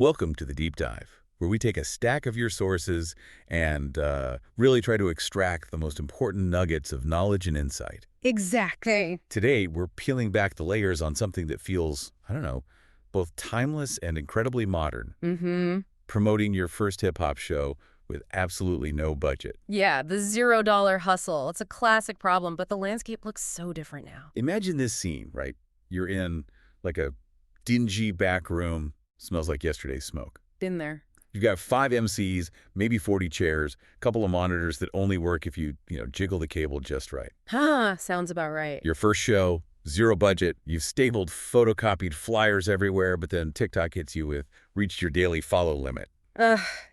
Welcome to the Deep Dive, where we take a stack of your sources and really try to extract the most important nuggets of knowledge and insight. Exactly. Today, we're peeling back the layers on something that feels, I don't know, both timeless and incredibly modern. Promoting your first hip-hop show with absolutely no budget. Yeah, the $0 hustle. It's a classic problem, but the landscape looks so different now. Imagine this scene, right? You're in like a dingy back room, smells like yesterday's smoke. Been there. You've got 5 MCs, maybe 40 chairs, a couple of monitors that only work if you jiggle the cable just right. Sounds about right. Your first show, zero budget, you've stapled, photocopied flyers everywhere, but then TikTok hits you with, reached your daily follow limit.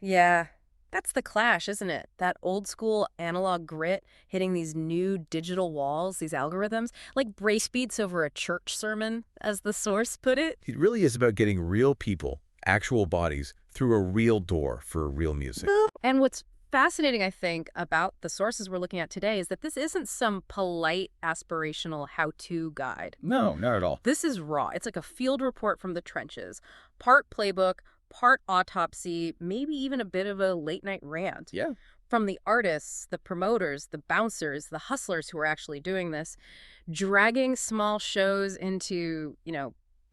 Yeah. That's the clash, isn't it? That old school analog grit hitting these new digital walls, these algorithms, like brace beats over a church sermon, as the source put it. It really is about getting real people, actual bodies, through a real door for real music. And what's fascinating, I think, about the sources we're looking at today is that this isn't some polite, aspirational how-to guide. No, not at all. This is raw. It's like a field report from the trenches. Part playbook, part autopsy, maybe even a bit of a late-night rant. Yeah. From the artists, the promoters, the bouncers, the hustlers who are actually doing this, dragging small shows into,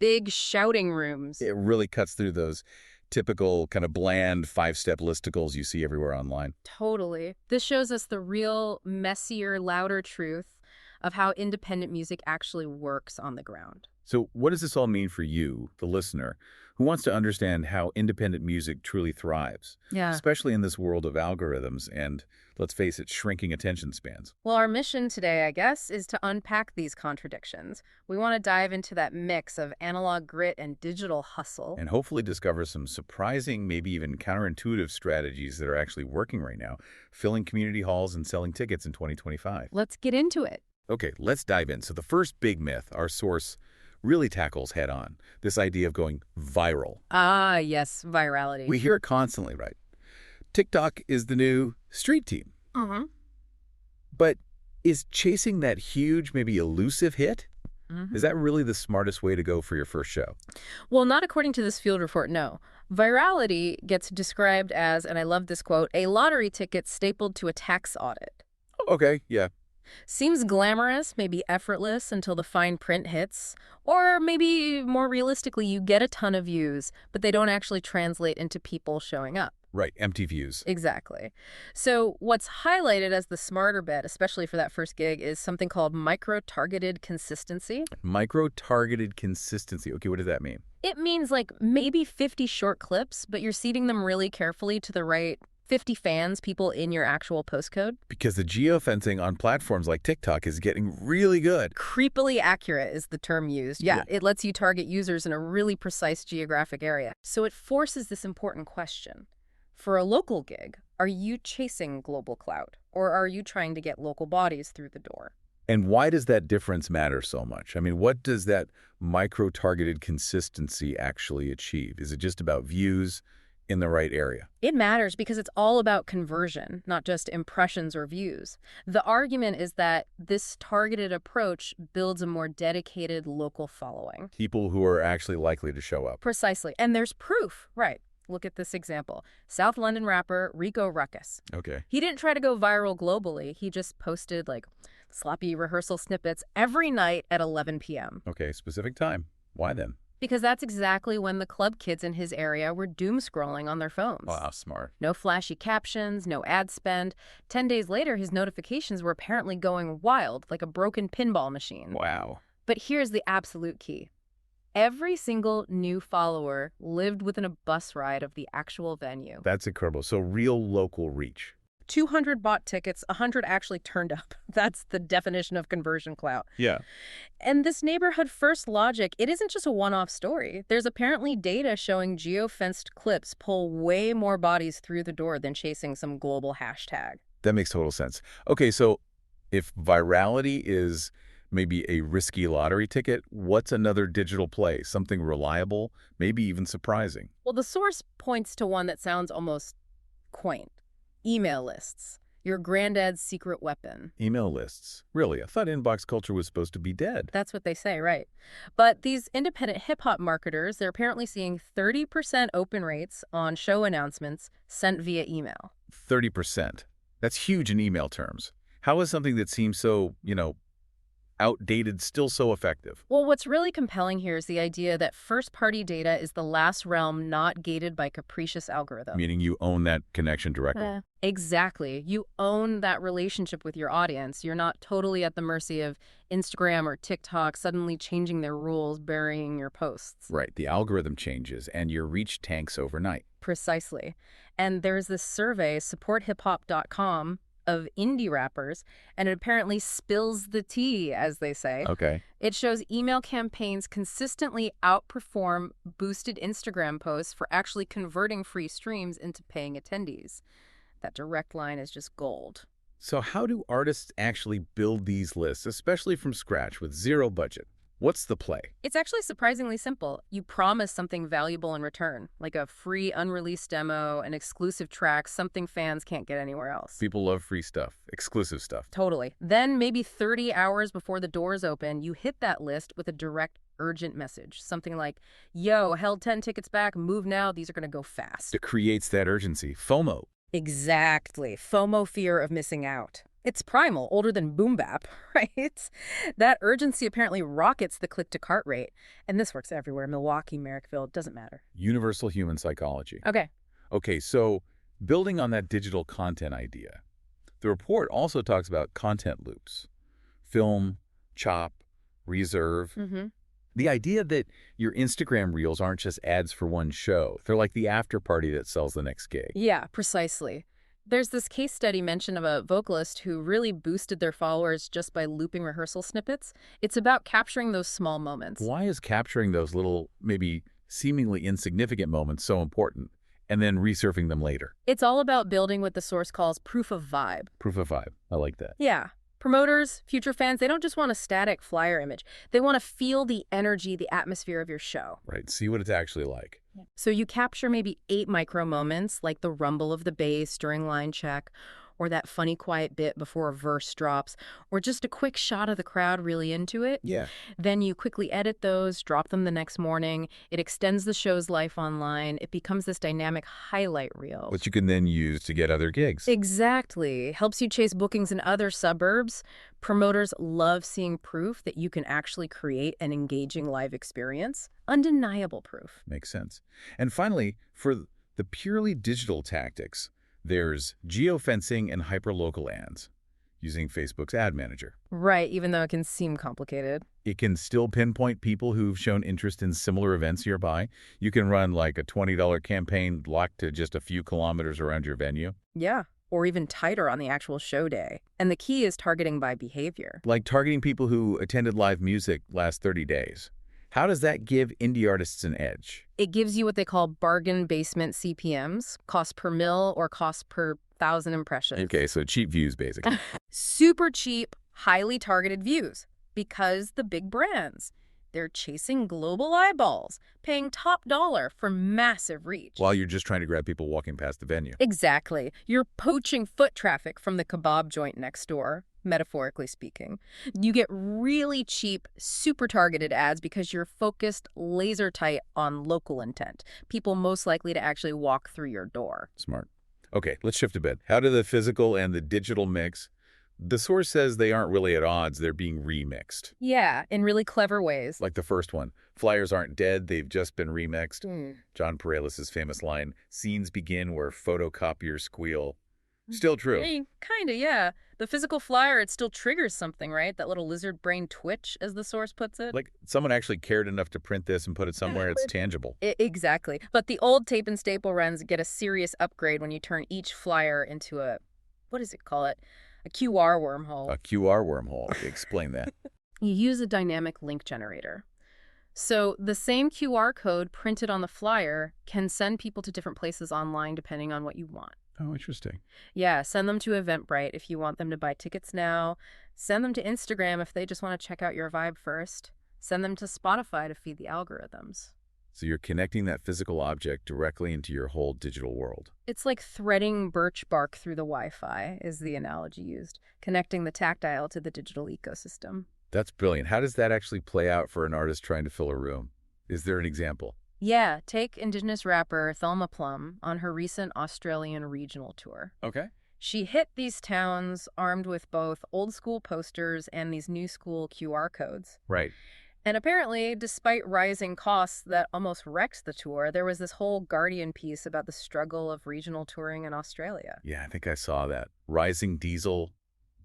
big shouting rooms. It really cuts through those typical kind of bland 5-step listicles you see everywhere online. Totally. This shows us the real, messier, louder truth of how independent music actually works on the ground. So what does this all mean for you, the listener, who wants to understand how independent music truly thrives, especially in this world of algorithms and, let's face it, shrinking attention spans? Well, our mission today, I guess, is to unpack these contradictions. We want to dive into that mix of analog grit and digital hustle. And hopefully discover some surprising, maybe even counterintuitive strategies that are actually working right now, filling community halls and selling tickets in 2025. Let's get into it. Okay, let's dive in. So the first big myth our source really tackles head-on, this idea of going viral. Yes, virality. We hear it constantly, right? TikTok is the new street team. But is chasing that huge, maybe elusive hit? Is that really the smartest way to go for your first show? Well, not according to this field report, no. Virality gets described as, and I love this quote, a lottery ticket stapled to a tax audit. Okay, yeah. Seems glamorous, maybe effortless until the fine print hits. Or maybe more realistically, you get a ton of views, but they don't actually translate into people showing up. Right, empty views. Exactly. So what's highlighted as the smarter bet, especially for that first gig, is something called micro-targeted consistency. Micro-targeted consistency. Okay, what does that mean? It means like maybe 50 short clips, but you're seeding them really carefully to the right 50 fans, people in your actual postcode. Because the geofencing on platforms like TikTok is getting really good. Creepily accurate is the term used. Yeah, it lets you target users in a really precise geographic area. So it forces this important question. For a local gig, are you chasing global clout, or are you trying to get local bodies through the door? And why does that difference matter so much? I mean, what does that micro-targeted consistency actually achieve? Is it just about views in the right area? It matters because it's all about conversion, not just impressions or views. The argument is that this targeted approach builds a more dedicated local following. People who are actually likely to show up. Precisely. And there's proof, right? Look at this example. South London rapper Rico Ruckus. Okay. He didn't try to go viral globally. He just posted like sloppy rehearsal snippets every night at 11 p.m. Okay, specific time. Why then? Because that's exactly when the club kids in his area were doom scrolling on their phones. Wow, smart. No flashy captions, no ad spend. 10 days later, his notifications were apparently going wild, like a broken pinball machine. Wow. But here's the absolute key. Every single new follower lived within a bus ride of the actual venue. That's incredible. So real local reach. 200 bought tickets, 100 actually turned up. That's the definition of conversion clout. Yeah. And this neighborhood first logic, it isn't just a one-off story. There's apparently data showing geofenced clips pull way more bodies through the door than chasing some global hashtag. That makes total sense. Okay, so if virality is maybe a risky lottery ticket, what's another digital play? Something reliable, maybe even surprising? Well, the source points to one that sounds almost quaint. Email lists. Your granddad's secret weapon. Email lists. Really? I thought inbox culture was supposed to be dead. That's what they say, right? But these independent hip-hop marketers, they're apparently seeing 30% open rates on show announcements sent via email. 30%. That's huge in email terms. How is something that seems so, outdated still so effective? Well, what's really compelling here is the idea that first-party data is the last realm not gated by capricious algorithms. Meaning you own that connection directly. Exactly. You own that relationship with your audience. You're not totally at the mercy of Instagram or TikTok suddenly changing their rules, burying your posts. Right. The algorithm changes and your reach tanks overnight. Precisely. And there's this survey, supporthiphop.com, of indie rappers, and it apparently spills the tea, as they say. Okay. It shows email campaigns consistently outperform boosted Instagram posts for actually converting free streams into paying attendees. That direct line is just gold. So how do artists actually build these lists, especially from scratch with zero budget? What's the play? It's actually surprisingly simple. You promise something valuable in return, like a free unreleased demo, an exclusive track, something fans can't get anywhere else. People love free stuff, exclusive stuff. Totally. Then maybe 30 hours before the doors open, you hit that list with a direct, urgent message. Something like, yo, held 10 tickets back, move now, these are going to go fast. It creates that urgency, FOMO. Exactly. FOMO, fear of missing out. It's primal, older than boom bap, right? That urgency apparently rockets the click-to-cart rate. And this works everywhere. Milwaukee, Merrickville, doesn't matter. Universal human psychology. Okay, so building on that digital content idea, the report also talks about content loops. Film, chop, reserve. The idea that your Instagram reels aren't just ads for one show. They're like the after party that sells the next gig. Yeah, precisely. There's this case study mention of a vocalist who really boosted their followers just by looping rehearsal snippets. It's about capturing those small moments. Why is capturing those little, maybe seemingly insignificant moments so important, and then resurfing them later? It's all about building what the source calls proof of vibe. Proof of vibe. I like that. Yeah. Promoters, future fans, they don't just want a static flyer image. They want to feel the energy, the atmosphere of your show. Right. See what it's actually like. So you capture maybe 8 micro moments, like the rumble of the bass during line check, or that funny quiet bit before a verse drops, or just a quick shot of the crowd really into it. Yeah. Then you quickly edit those, drop them the next morning. It extends the show's life online. It becomes this dynamic highlight reel. Which you can then use to get other gigs. Exactly. Helps you chase bookings in other suburbs. Promoters love seeing proof that you can actually create an engaging live experience. Undeniable proof. Makes sense. And finally, for the purely digital tactics, there's geofencing and hyperlocal ads using Facebook's ad manager. Right, even though it can seem complicated. It can still pinpoint people who've shown interest in similar events nearby. You can run like a $20 campaign locked to just a few kilometers around your venue. Yeah, or even tighter on the actual show day. And the key is targeting by behavior. Like targeting people who attended live music last 30 days. How does that give indie artists an edge? It gives you what they call bargain basement CPMs, cost per mil or cost per 1,000 impressions. Okay, so cheap views, basically. Super cheap, highly targeted views. Because the big brands, they're chasing global eyeballs, paying top dollar for massive reach. While you're just trying to grab people walking past the venue. Exactly. You're poaching foot traffic from the kebab joint next door, metaphorically speaking. You get really cheap, super targeted ads because you're focused laser tight on local intent. People most likely to actually walk through your door. Smart. Okay, let's shift a bit. How do the physical and the digital mix? The source says they aren't really at odds, they're being remixed. Yeah, in really clever ways. Like the first one, flyers aren't dead, they've just been remixed. John Pareles' famous line, scenes begin where photocopiers squeal. Still true. Kinda, yeah. The physical flyer, it still triggers something, right? That little lizard brain twitch, as the source puts it. Like someone actually cared enough to print this and put it somewhere it's tangible. Exactly. But the old tape and staple runs get a serious upgrade when you turn each flyer into a, what does it call it? A QR wormhole. A QR wormhole. Explain that. You use a dynamic link generator. So the same QR code printed on the flyer can send people to different places online depending on what you want. Oh, interesting. Yeah, send them to Eventbrite if you want them to buy tickets now. Send them to Instagram if they just want to check out your vibe first. Send them to Spotify to feed the algorithms. So you're connecting that physical object directly into your whole digital world. It's like threading birch bark through the Wi-Fi, is the analogy used, connecting the tactile to the digital ecosystem. That's brilliant. How does that actually play out for an artist trying to fill a room? Is there an example? Yeah, take Indigenous rapper Thelma Plum on her recent Australian regional tour. Okay. She hit these towns armed with both old-school posters and these new-school QR codes. Right. And apparently, despite rising costs that almost wrecked the tour, there was this whole Guardian piece about the struggle of regional touring in Australia. Yeah, I think I saw that. Rising diesel,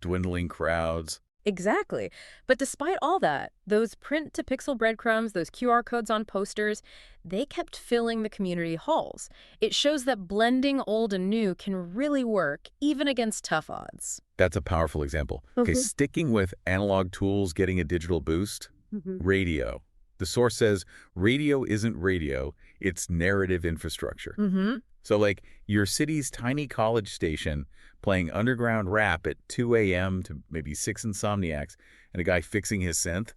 dwindling crowds. Exactly. But despite all that, those print-to-pixel breadcrumbs, those QR codes on posters, they kept filling the community halls. It shows that blending old and new can really work, even against tough odds. That's a powerful example. Okay, sticking with analog tools getting a digital boost. Radio. The source says radio isn't radio, it's narrative infrastructure. So like your city's tiny college station playing underground rap at 2 a.m. to maybe 6 insomniacs and a guy fixing his synth,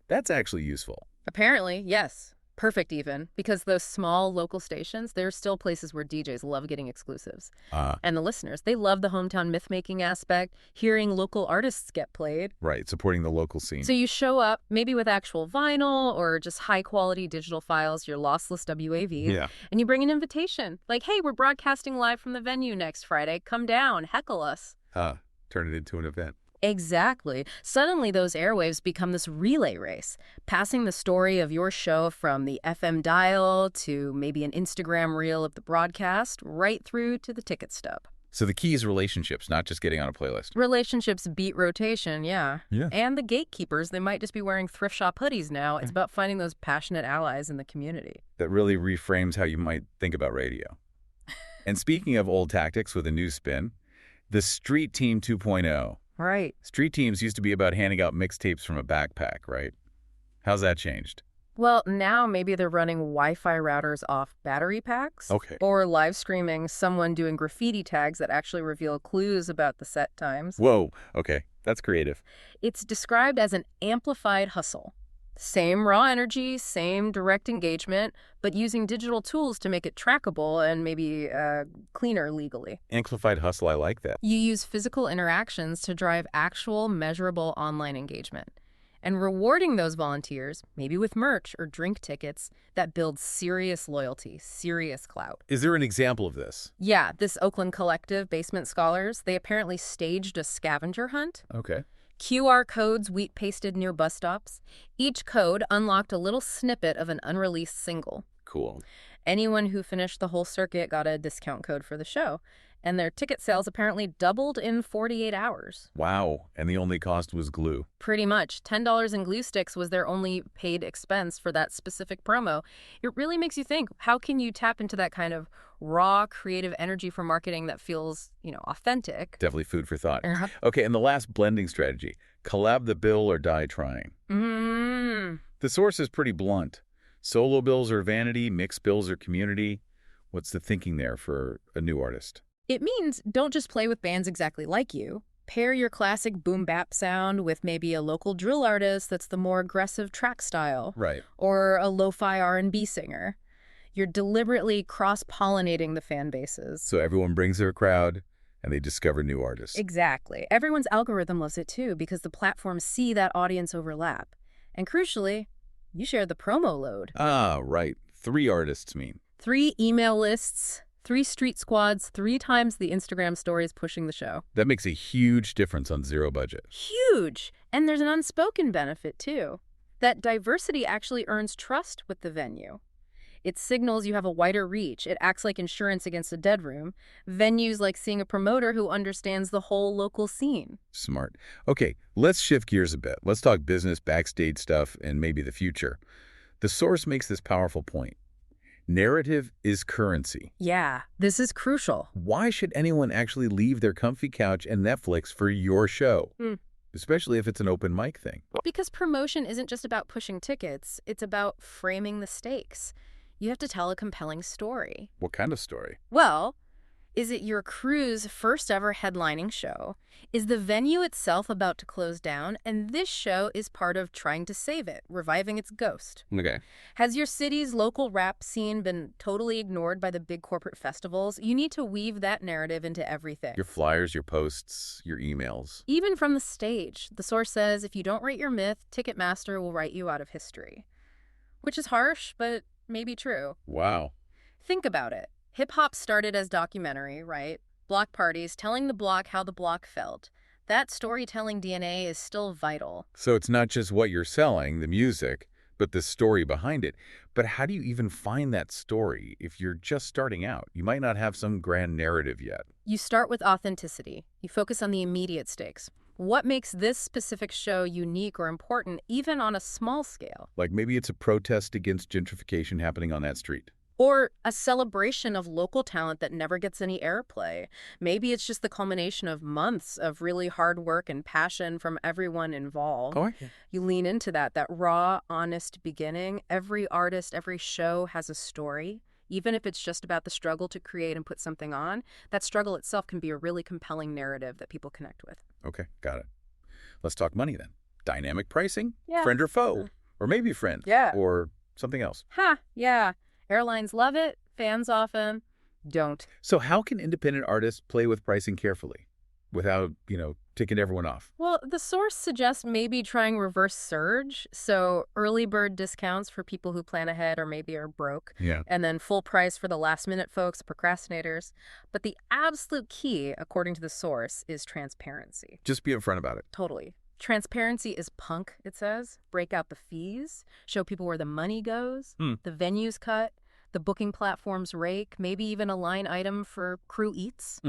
that's actually useful. Apparently, yes. Perfect even, because those small local stations, they're still places where DJs love getting exclusives. And the listeners, they love the hometown myth-making aspect, hearing local artists get played. Right, supporting the local scene. So you show up, maybe with actual vinyl or just high-quality digital files, your lossless WAV, and you bring an invitation. Like, hey, we're broadcasting live from the venue next Friday. Come down, heckle us. Turn it into an event. Exactly. Suddenly, those airwaves become this relay race, passing the story of your show from the FM dial to maybe an Instagram reel of the broadcast, right through to the ticket stub. So the key is relationships, not just getting on a playlist. Relationships beat rotation, yeah. And the gatekeepers, they might just be wearing thrift shop hoodies now. It's about finding those passionate allies in the community. That really reframes how you might think about radio. And speaking of old tactics with a new spin, the Street Team 2.0. Right. Street teams used to be about handing out mixtapes from a backpack, right? How's that changed? Well, now maybe they're running Wi-Fi routers off battery packs. Okay. Or live streaming someone doing graffiti tags that actually reveal clues about the set times. Whoa, okay. That's creative. It's described as an amplified hustle. Same raw energy, same direct engagement, but using digital tools to make it trackable and maybe cleaner legally. Amplified hustle, I like that. You use physical interactions to drive actual, measurable online engagement. And rewarding those volunteers, maybe with merch or drink tickets, that builds serious loyalty, serious clout. Is there an example of this? Yeah, this Oakland collective, Basement Scholars, they apparently staged a scavenger hunt. Okay. QR codes wheat-pasted near bus stops. Each code unlocked a little snippet of an unreleased single. Cool. Anyone who finished the whole circuit got a discount code for the show. And their ticket sales apparently doubled in 48 hours. Wow. And the only cost was glue. Pretty much. $10 in glue sticks was their only paid expense for that specific promo. It really makes you think, how can you tap into that kind of raw, creative energy for marketing that feels, authentic? Definitely food for thought. Okay, and the last blending strategy, collab the bill or die trying. The source is pretty blunt. Solo bills are vanity, mixed bills are community. What's the thinking there for a new artist? It means don't just play with bands exactly like you. Pair your classic boom bap sound with maybe a local drill artist that's the more aggressive track style. Right. Or a lo-fi R&B singer. You're deliberately cross-pollinating the fan bases. So everyone brings their crowd and they discover new artists. Exactly. Everyone's algorithm loves it too because the platforms see that audience overlap. And crucially, you share the promo load. Right. 3 artists mean. 3 email lists, 3 street squads, 3 times the Instagram stories pushing the show. That makes a huge difference on zero budget. Huge! And there's an unspoken benefit, too. That diversity actually earns trust with the venue. It signals you have a wider reach. It acts like insurance against a dead room. Venues like seeing a promoter who understands the whole local scene. Smart. Okay, let's shift gears a bit. Let's talk business, backstage stuff, and maybe the future. The source makes this powerful point. Narrative is currency. Yeah, this is crucial. Why should anyone actually leave their comfy couch and Netflix for your show? Especially if it's an open mic thing. Because promotion isn't just about pushing tickets. It's about framing the stakes. You have to tell a compelling story. What kind of story? Well, Is it your crew's first ever headlining show? Is the venue itself about to close down, and this show is part of trying to save it, reviving its ghost? Okay. Has your city's local rap scene been totally ignored by the big corporate festivals? You need to weave that narrative into everything. Your flyers, your posts, your emails. Even from the stage, the source says if you don't write your myth, Ticketmaster will write you out of history. Which is harsh, but maybe true. Wow. Think about it. Hip-hop started as documentary, right? Block parties telling the block how the block felt. That storytelling DNA is still vital. So it's not just what you're selling, the music, but the story behind it. But how do you even find that story if you're just starting out? You might not have some grand narrative yet. You start with authenticity. You focus on the immediate stakes. What makes this specific show unique or important, even on a small scale? Like maybe it's a protest against gentrification happening on that street. Or a celebration of local talent that never gets any airplay. Maybe it's just the culmination of months of really hard work and passion from everyone involved. Oh, yeah. You lean into that raw, honest beginning. Every artist, every show has a story. Even if it's just about the struggle to create and put something on, that struggle itself can be a really compelling narrative that people connect with. Okay, got it. Let's talk money then. Dynamic pricing? Yeah. Friend or foe? Or maybe friend. Yeah. Or something else. Yeah. Airlines love it. Fans often don't. So how can independent artists play with pricing carefully without, ticking everyone off? Well, the source suggests maybe trying reverse surge. So early bird discounts for people who plan ahead or maybe are broke. Yeah. And then full price for the last minute folks, procrastinators. But the absolute key, according to the source, is transparency. Just be upfront about it. Totally. Transparency is punk, it says. Break out the fees, show people where the money goes, the venue's cut, the booking platforms rake, maybe even a line item for crew eats.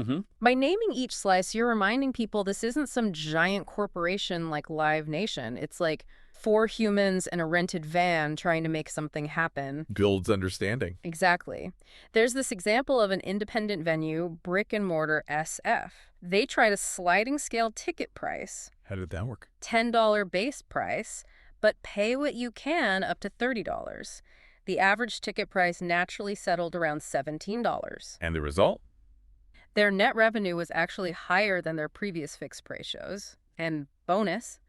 By naming each slice, you're reminding people this isn't some giant corporation like Live Nation. It's like 4 humans and a rented van trying to make something happen. Builds understanding. Exactly. There's this example of an independent venue, Brick and Mortar SF. They tried a sliding scale ticket price. How did that work? $10 base price, but pay what you can up to $30. The average ticket price naturally settled around $17. And the result? Their net revenue was actually higher than their previous fixed price shows. And bonus,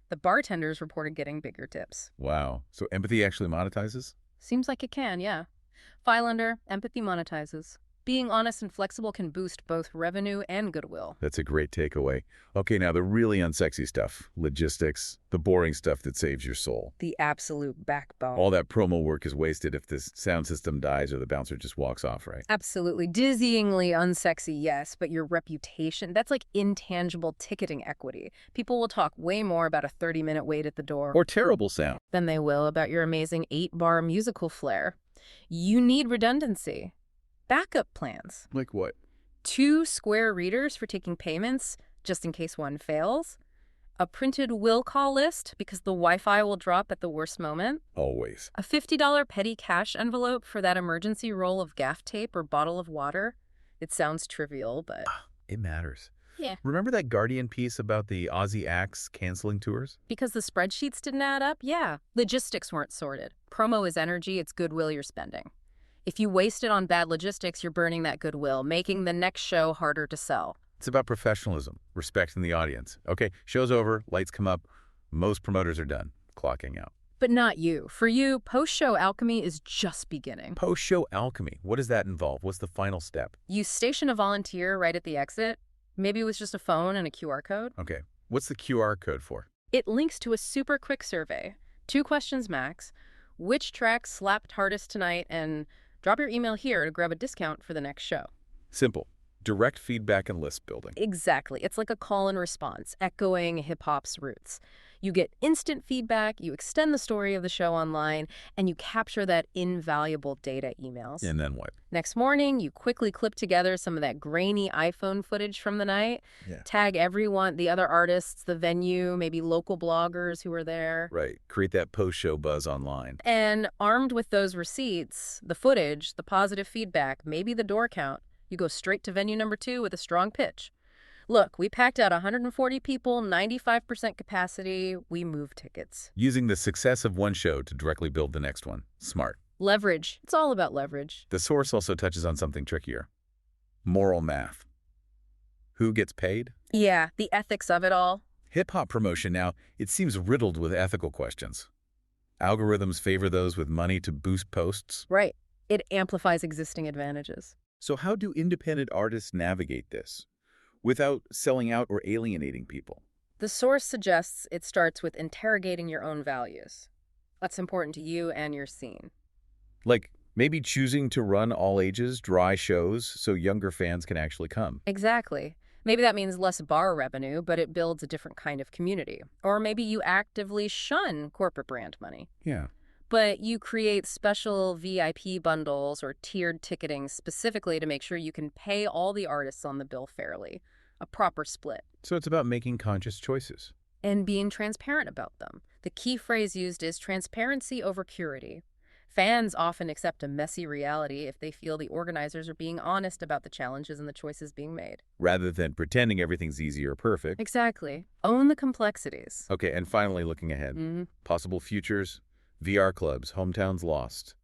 the bartenders reported getting bigger tips. Wow. So empathy actually monetizes? Seems like it can, yeah. File under, empathy monetizes. Being honest and flexible can boost both revenue and goodwill. That's a great takeaway. Okay, now the really unsexy stuff. Logistics, the boring stuff that saves your soul. The absolute backbone. All that promo work is wasted if the sound system dies or the bouncer just walks off, right? Absolutely. Dizzyingly unsexy, yes, but your reputation, that's like intangible ticketing equity. People will talk way more about a 30-minute wait at the door. Or terrible sound. Than they will about your amazing 8-bar musical flair. You need redundancy. Backup plans. Like what? 2 square readers for taking payments, just in case one fails. A printed will call list, because the Wi-Fi will drop at the worst moment. Always. A $50 petty cash envelope for that emergency roll of gaff tape or bottle of water. It sounds trivial, but... It matters. Yeah. Remember that Guardian piece about the Aussie acts canceling tours? Because the spreadsheets didn't add up? Yeah. Logistics weren't sorted. Promo is energy, it's goodwill you're spending. If you waste it on bad logistics, you're burning that goodwill, making the next show harder to sell. It's about professionalism, respecting the audience. Okay, show's over, lights come up, most promoters are done, clocking out. But not you. For you, post-show alchemy is just beginning. Post-show alchemy, what does that involve? What's the final step? You station a volunteer right at the exit, maybe with just a phone and a QR code. Okay, what's the QR code for? It links to a super quick survey. 2 questions max. Which track slapped hardest tonight, and drop your email here to grab a discount for the next show. Simple. Direct feedback and list building. Exactly. It's like a call and response, echoing hip-hop's roots. You get instant feedback, you extend the story of the show online, and you capture that invaluable data emails. And then what? Next morning, you quickly clip together some of that grainy iPhone footage from the night, tag everyone, the other artists, the venue, maybe local bloggers who were there. Right. Create that post-show buzz online. And armed with those receipts, the footage, the positive feedback, maybe the door count, you go straight to venue number 2 with a strong pitch. Look, we packed out 140 people, 95% capacity. We moved tickets. Using the success of one show to directly build the next one. Smart. Leverage. It's all about leverage. The source also touches on something trickier. Moral math. Who gets paid? Yeah, the ethics of it all. Hip-hop promotion now, it seems riddled with ethical questions. Algorithms favor those with money to boost posts. Right. It amplifies existing advantages. So how do independent artists navigate this without selling out or alienating people? The source suggests it starts with interrogating your own values. What's important to you and your scene. Like maybe choosing to run all ages, dry shows so younger fans can actually come. Exactly. Maybe that means less bar revenue, but it builds a different kind of community. Or maybe you actively shun corporate brand money. Yeah. But you create special VIP bundles or tiered ticketing specifically to make sure you can pay all the artists on the bill fairly. A proper split. So it's about making conscious choices. And being transparent about them. The key phrase used is transparency over purity. Fans often accept a messy reality if they feel the organizers are being honest about the challenges and the choices being made. Rather than pretending everything's easy or perfect. Exactly. Own the complexities. Okay, and finally looking ahead. Possible futures, VR clubs, hometowns lost.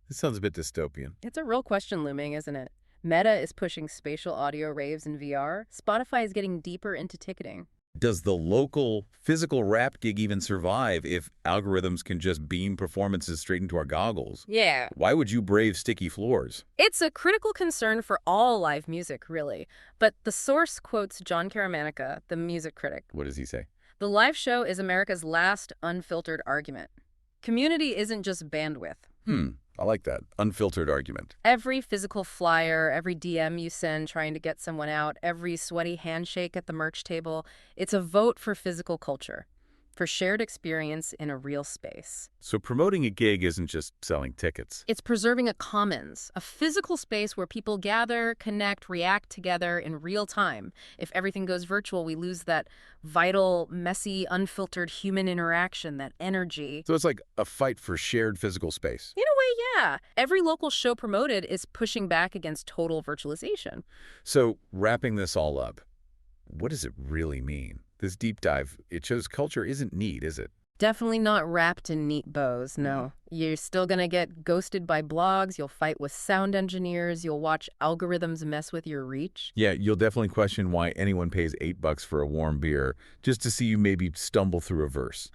This sounds a bit dystopian. It's a real question looming, isn't it? Meta is pushing spatial audio raves in VR. Spotify is getting deeper into ticketing. Does the local physical rap gig even survive if algorithms can just beam performances straight into our goggles? Yeah. Why would you brave sticky floors? It's a critical concern for all live music, really. But the source quotes John Caramanica, the music critic. What does he say? The live show is America's last unfiltered argument. Community isn't just bandwidth. I like that. Unfiltered argument. Every physical flyer, every DM you send trying to get someone out, every sweaty handshake at the merch table, it's a vote for physical culture, for shared experience in a real space. So promoting a gig isn't just selling tickets. It's preserving a commons, a physical space where people gather, connect, react together in real time. If everything goes virtual, we lose that vital, messy, unfiltered human interaction, that energy. So it's like a fight for shared physical space. In a way, yeah. Every local show promoted is pushing back against total virtualization. So wrapping this all up, what does it really mean? This deep dive, it shows culture isn't neat, is it? Definitely not wrapped in neat bows, no. You're still going to get ghosted by blogs, you'll fight with sound engineers, you'll watch algorithms mess with your reach. Yeah, you'll definitely question why anyone pays $8 for a warm beer just to see you maybe stumble through a verse.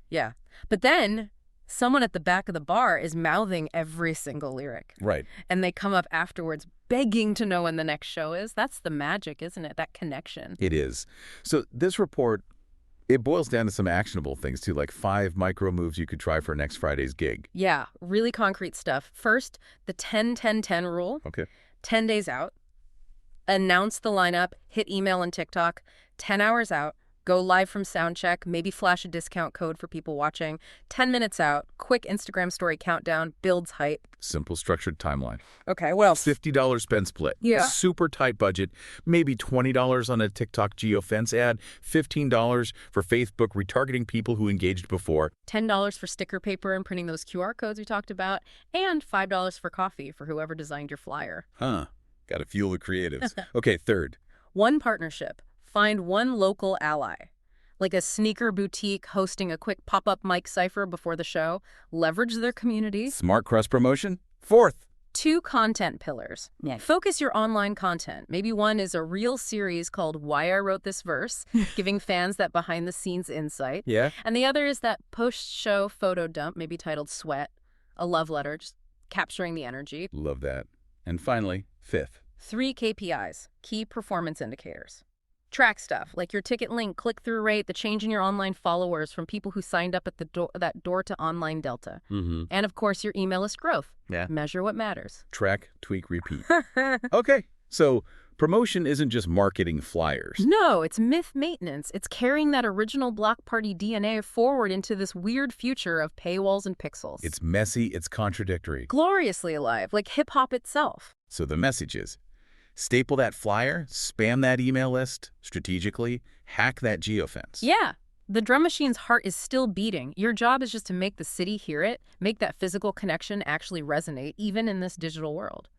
Yeah. But then someone at the back of the bar is mouthing every single lyric. Right. And they come up afterwards begging to know when the next show is. That's the magic, isn't it? That connection. It is. So this report, it boils down to some actionable things too, like 5 micro moves you could try for next Friday's gig. Yeah, really concrete stuff. First, the 10-10-10 rule. Okay. 10 days out. Announce the lineup, hit email and TikTok. 10 hours out. Go live from soundcheck, maybe flash a discount code for people watching. 10 minutes out, quick Instagram story countdown, builds hype. Simple structured timeline. Okay, well, $50 spend split. Yeah. Super tight budget. Maybe $20 on a TikTok geofence ad. $15 for Facebook retargeting people who engaged before. $10 for sticker paper and printing those QR codes we talked about. And $5 for coffee for whoever designed your flyer. Got to fuel the creatives. Okay, third. One partnership. Find one local ally, like a sneaker boutique hosting a quick pop-up mic cipher before the show. Leverage their community. Smart cross promotion. Fourth. 2 content pillars. Yeah. Focus your online content. Maybe one is a real series called Why I Wrote This Verse, giving fans that behind-the-scenes insight. Yeah. And the other is that post-show photo dump, maybe titled Sweat, a love letter, just capturing the energy. Love that. And finally, fifth. 3 KPIs, key performance indicators. Track stuff, like your ticket link, click-through rate, the change in your online followers from people who signed up at the that door-to-online delta. And, of course, your email list growth. Yeah. Measure what matters. Track, tweak, repeat. Okay, so promotion isn't just marketing flyers. No, it's myth maintenance. It's carrying that original Block Party DNA forward into this weird future of paywalls and pixels. It's messy, it's contradictory. Gloriously alive, like hip-hop itself. So the message is, staple that flyer, spam that email list strategically, hack that geofence. Yeah. The drum machine's heart is still beating. Your job is just to make the city hear it, make that physical connection actually resonate, even in this digital world.